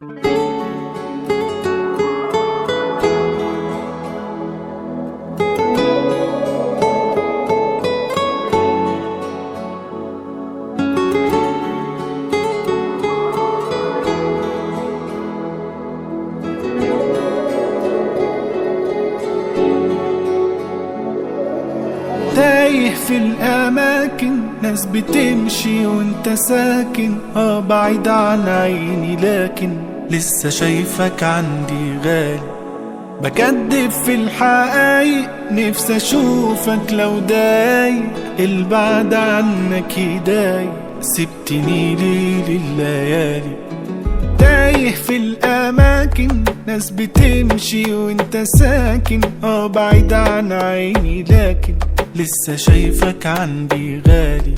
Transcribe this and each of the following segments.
تايه في الأماكن، ناس بتمشي وانت ساكن بعيد عن عيني، لكن لسه شايفك عندي غالي. بكدب في الحقايق، نفسي اشوفك لو دايق، البعد عنك يضايق، سبتني ليل الليالي. تايه في الأماكن، ناس بتمشي وانت ساكن بعيد عن عيني، لكن لسه شايفك عندي غالي.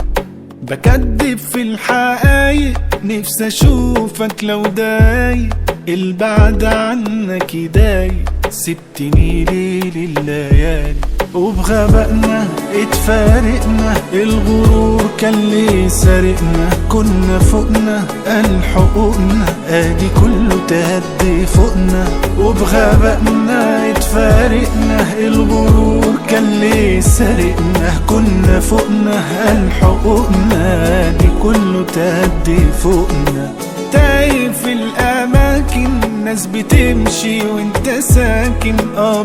بكدب في الحقايق، نفسي اشوفك لو دايق، البعد عنك يضايق، سبتني ليل الليالي. وبغبائنا اتفارقنا، الغرور كان ليه سارقنا، كنا فوقنا قال حقوقنا، ادي كله تهدي فوقنا. وبغبائنا اتفارقنا، الغرور كان ليه سارقنا، كنا فوقنا قال حقوقنا، ادي كله تهدي فوقنا. تايه في الأماكن، ناس بتمشي وانت ساكن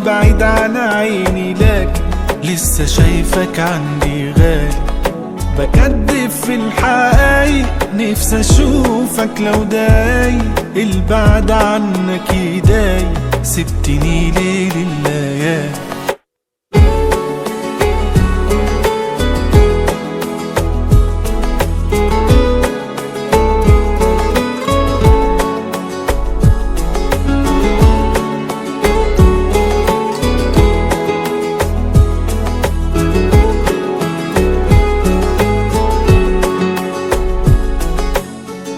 بعيد عن عيني، لكن لسه شايفك عندي غالي. بكدب في الحقايق، نفسي اشوفك لو دايق، البعد عنك يضايق، سبتني ليل الليالي.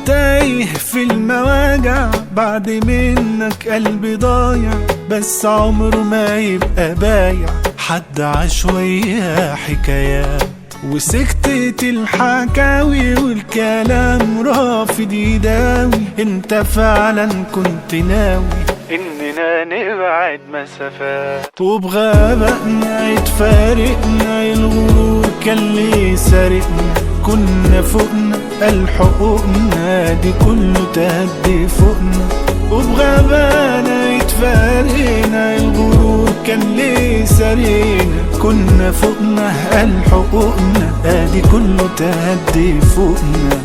تايه في المواجع، بعد منك قلبي ضايع، بس عمره ما يبقى بايع، حد عشوية حكايات. وسكتت الحكاوي والكلام رافض يداوي، انت فعلا كنت ناوي اننا نبعد مسافات. وبغبائنا اتفارقنا، الغرور كان ليه سارقنا، كنا فوقنا قال حقوقنا، دي كله تهدي فوقنا. وبغبانا اتفارقنا، الغرور كان ليه سارقنا، كنا فوقنا قال حقوقنا، ادي كله تهدي فوقنا.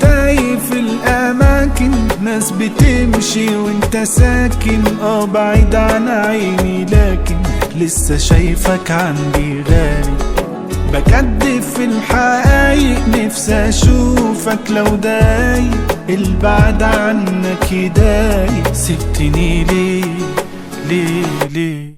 تايه في الأماكن، ناس بتمشي وانت ساكن بعيد عن عيني، لكن لسه شايفك عندي غالي. بكدب في الحقايق، نفسي اشوفك لو دايق، البعد عنك يضايق، سبتني ليه ليه ليه.